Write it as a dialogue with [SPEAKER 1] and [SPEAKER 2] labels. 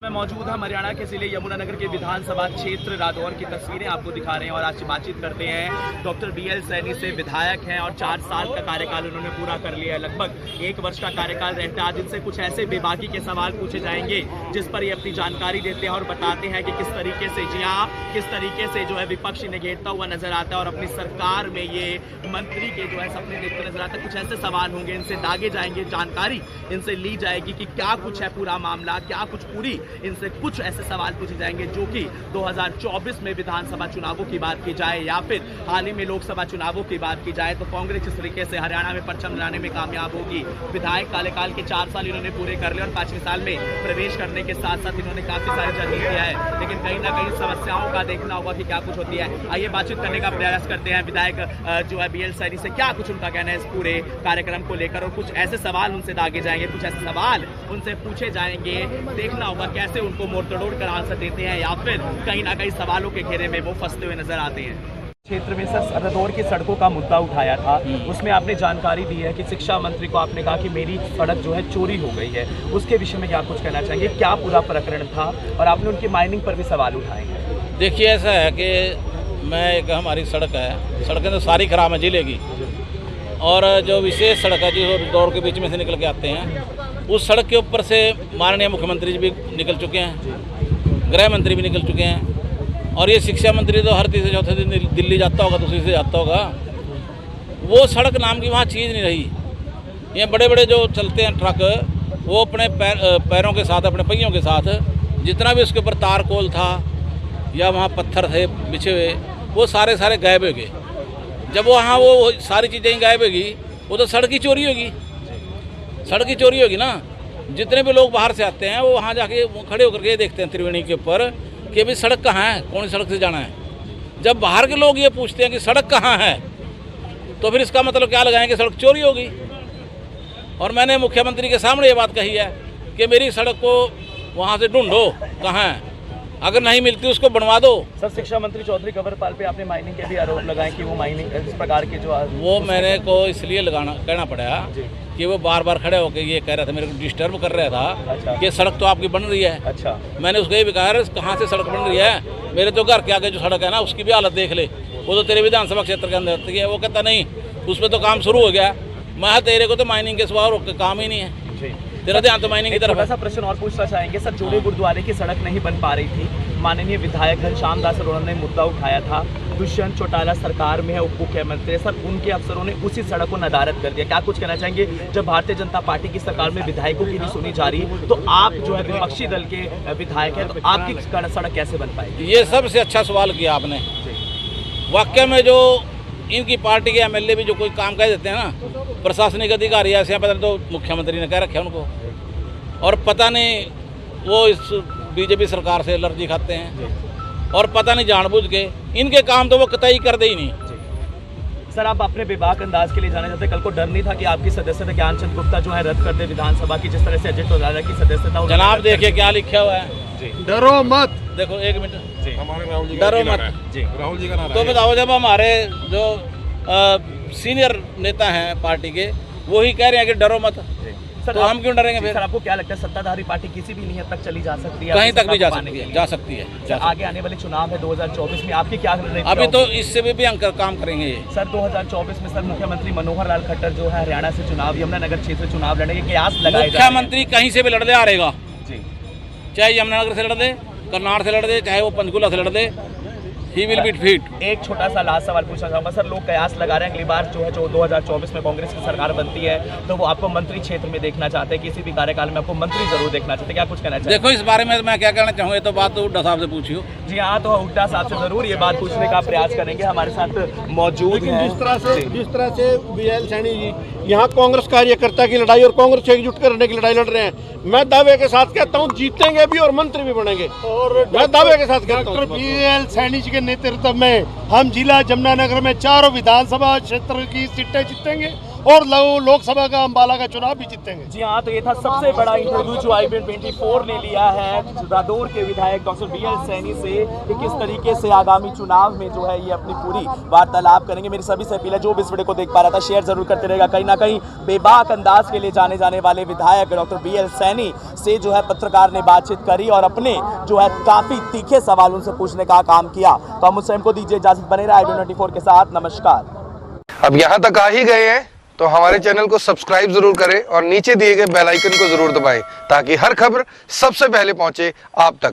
[SPEAKER 1] मैं मौजूद हम हरियाणा के जिले यमुनानगर के विधानसभा क्षेत्र रादौर की तस्वीरें आपको दिखा रहे हैं और आज बातचीत करते हैं डॉक्टर BL सैनी से। विधायक हैं और 4 साल का कार्यकाल उन्होंने पूरा कर लिया है, लगभग 1 वर्ष का कार्यकाल रहता है। आज इनसे कुछ ऐसे बेबाकी के सवाल पूछे जाएंगे जिस पर ये अपनी जानकारी देते हैं और बताते हैं कि किस तरीके से जी हाँ किस तरीके से जो है विपक्ष इन्हें घेरता हुआ नजर आता है और अपनी सरकार में ये मंत्री के जो है सपने देखते नजर आता है। कुछ ऐसे सवाल होंगे, इनसे दागे जाएंगे, जानकारी इनसे ली जाएगी कि क्या कुछ है पूरा मामला, क्या कुछ पूरी इनसे कुछ ऐसे सवाल पूछे जाएंगे जो कि 2024 में विधानसभा चुनावों की बात की जाए या फिर हाल ही में लोकसभा चुनावों की बात की जाए तो कांग्रेस इस तरीके से हरियाणा में परचम लाने में कामयाब होगी। विधायक कार्यकाल के 4 साल इन्होंने पूरे कर लिए और 5वें साल में प्रवेश करने के साथ साथ इन्होंने काफी सारी जर्नी किया है, लेकिन कहीं ना कहीं समस्याओं का देखना होगा कि क्या कुछ होती है। आइए बातचीत करने का प्रयास करते हैं विधायक जो है BL सैनी से, क्या कुछ उनका कहना है इस पूरे कार्यक्रम को लेकर और कुछ ऐसे सवाल उनसे दागे जाएंगे, कुछ ऐसे सवाल उनसे पूछे जाएंगे। देखना होगा कैसे उनको मोड़ तोड़ कर आंसर देते हैं या फिर कहीं ना कहीं सवालों के घेरे में वो फंसते हुए नजर आते हैं। क्षेत्र में सर रादौर की सड़कों का मुद्दा उठाया था, उसमें आपने जानकारी दी है कि शिक्षा मंत्री को आपने कहा कि मेरी सड़क जो है चोरी हो गई है, उसके विषय में क्या कुछ कहना चाहेंगे, क्या पूरा प्रकरण था और आपने उनकी माइनिंग पर भी सवाल उठाए?
[SPEAKER 2] देखिए ऐसा है कि मैं एक हमारी सड़क है, सड़कें तो सारी खराब है जिले की, और जो विशेष सड़क है जो रादौर के बीच में से निकल के आते हैं उस सड़क के ऊपर से माननीय मुख्यमंत्री जी भी निकल चुके हैं, गृह मंत्री भी निकल चुके हैं और ये शिक्षा मंत्री तो हर तीसरे चौथे दिन दिल्ली जाता होगा, दूसरी से जाता होगा। वो सड़क नाम की वहाँ चीज़ नहीं रही। ये बड़े बड़े जो चलते हैं ट्रक वो अपने पैरों के साथ, अपने पहियों के साथ जितना भी उसके ऊपर तार कोल था या वहाँ पत्थर थे बिछे हुए वो सारे गायब हो गए। जब वहाँ वो सारी चीज़ें गायब होगी वो तो सड़क की चोरी होगी, सड़क की चोरी होगी ना। जितने भी लोग बाहर से आते हैं वो वहाँ जाके खड़े होकर के देखते हैं त्रिवेणी के ऊपर कि भाई सड़क कहाँ है, कौन सी सड़क से जाना है। जब बाहर के लोग ये पूछते हैं कि सड़क कहाँ है तो फिर इसका मतलब क्या लगाएं कि सड़क चोरी होगी। और मैंने मुख्यमंत्री के सामने ये बात कही है कि मेरी सड़क को वहाँ से ढूंढो कहाँ है, अगर नहीं मिलती उसको बनवा दो।
[SPEAKER 1] सर शिक्षा मंत्री चौधरी कंवरपाल पे आपने माइनिंग के भी आरोप लगाए कि वो माइनिंग इस प्रकार के जो
[SPEAKER 2] वो मैंने को इसलिए कहना पड़ा कि वो बार बार खड़े होकर ये कह रहा था, मेरे को डिस्टर्ब कर रहा था। अच्छा। कि सड़क तो आपकी बन रही है। अच्छा। मैंने उसको ये भी कहा कहाँ से सड़क बन रही है, मेरे तो घर के आगे जो सड़क है ना उसकी भी हालत देख ले, वो तो तेरे विधानसभा क्षेत्र के अंदर है। वो कहता नहीं उस पर तो काम शुरू हो गया। मैं तेरे को तो माइनिंग के सिवा और काम ही नहीं है, तेरा ध्यान तो माइनिंग की तरफ।
[SPEAKER 1] ऐसा प्रश्न और पूछना चाहेंगे सर, जोड़े गुरुद्वारे की सड़क नहीं बन पा रही थी, माननीय विधायक घनश्याम दास अरोड़ा ने मुद्दा उठाया था, दुष्यंत चौटाला सरकार में है उप मुख्यमंत्री सर, उनके अफसरों ने उसी सड़क को नदारद कर दिया। क्या कुछ कहना चाहेंगे जब भारतीय जनता पार्टी की सरकार में विधायकों की नहीं सुनी जा रही तो आप जो है विपक्षी दल के विधायक है तो आपकी सड़क कैसे बन पाएगी?
[SPEAKER 2] ये सबसे अच्छा सवाल किया आपने। वाकई में जो इनकी पार्टी के MLA भी जो कोई काम कह देते हैं ना, प्रशासनिक अधिकारी ऐसे पता तो मुख्यमंत्री ने कह रखे हैं उनको, और पता नहीं वो इस BJP सरकार से एलर्जी खाते हैं और पता नहीं जानबूझ के इनके काम तो वो कतई कर दे ही नहीं।
[SPEAKER 1] सर आप अपने बेबाक अंदाज के लिए जाना चाहते, कल को डर नहीं था कि आपकी सदस्यता ज्ञानचंद गुप्ता जो है रद्द कर दे विधानसभा की, जिस तरह से अजय टोडाला की सदस्यता?
[SPEAKER 2] जनाब देखिए क्या लिखा हुआ है,
[SPEAKER 3] डरो मत।
[SPEAKER 2] देखो 1 मिनट,
[SPEAKER 3] डरो मत।
[SPEAKER 2] राहुल जी का नारा तो बताओ, जब हमारे जो सीनियर नेता हैं पार्टी के वो ही कह रहे हैं कि डरो मत,
[SPEAKER 1] सर
[SPEAKER 2] तो हम क्यों डरेंगे फिर?
[SPEAKER 1] सर आपको क्या लगता है सत्ताधारी पार्टी किसी भी नियत तक चली जा सकती है?
[SPEAKER 2] कहीं तक भी जा सकती है।
[SPEAKER 1] आगे आने वाले चुनाव है 2024 में आपकी क्या रणनीति?
[SPEAKER 2] अभी तो इससे भी अंकर काम करेंगे ये।
[SPEAKER 1] सर 2024 में सर मुख्यमंत्री मनोहर लाल खट्टर जो है हरियाणा से चुनाव, यमुनानगर क्षेत्र से चुनाव लड़ने के कयास लगाए।
[SPEAKER 2] मुख्यमंत्री कहीं से भी लड़ दे हारेगा, चाहे यमुनानगर से लड़ दे, करनाल से लड़ दे, चाहे वो पंचकुला से लड़ दे, ही विल बी डिफीट।
[SPEAKER 1] एक छोटा सा लास्ट सवाल पूछना चाहूँगा सर, लोग कयास लगा रहे हैं अगली बार जो है 2024 में कांग्रेस की सरकार बनती है तो वो आपको मंत्री क्षेत्र में देखना चाहते हैं, किसी भी कार्यकाल में आपको मंत्री जरूर देखना चाहते हैं, क्या कुछ कहना चाहिए?
[SPEAKER 2] देखो इस बारे में मैं क्या कहना चाहूँगा, तो बात तो हुड्डा साहब से पूछियो।
[SPEAKER 1] जी हाँ, तो हुड्डा साहब से जरूर ये बात पूछने का प्रयास करेंगे, हमारे साथ मौजूद हैं।
[SPEAKER 3] जिस तरह से BL सैनी जी यहाँ कांग्रेस कार्यकर्ता की लड़ाई और कांग्रेस को एकजुट करने की लड़ाई लड़ रहे हैं, मैं दावे के साथ कहता हूँ जीतेंगे भी और मंत्री भी बनेंगे, और मैं दावे के साथ कहता हूँ
[SPEAKER 4] डॉक्टर BL सैनी जी के नेतृत्व में हम जिला यमुनानगर में 4 विधानसभा क्षेत्र की सीटें जीतेंगे
[SPEAKER 3] और लोकसभा का अम्बाला का चुनाव भी जीतेंगे।
[SPEAKER 1] जी हाँ, तो ये था सबसे बड़ा इंटरव्यू जो IBN24 ने लिया है रादौर के विधायक डॉक्टर BL सैनी से कि किस तरीके से आगामी चुनाव में जो है ये अपनी पूरी वार्तालाप करेंगे। मेरी सभी से अपील है, जो भी इस वीडियो को देख पा रहा था शेयर जरूर करते रहेगा। कहीं ना कहीं बेबाक अंदाज के लिए जाने वाले विधायक डॉक्टर BL सैनी से जो है पत्रकार ने बातचीत करी और अपने जो है काफी तीखे सवाल उनसे पूछने का काम किया। तो हम मुझसे को दीजिए इजाजत, बने रहा IBN24 के साथ। नमस्कार।
[SPEAKER 4] अब यहाँ तक आ ही गए हैं तो हमारे चैनल को सब्सक्राइब जरूर करें और नीचे दिए गए बेल आइकन को जरूर दबाएं ताकि हर खबर सबसे पहले पहुंचे आप तक।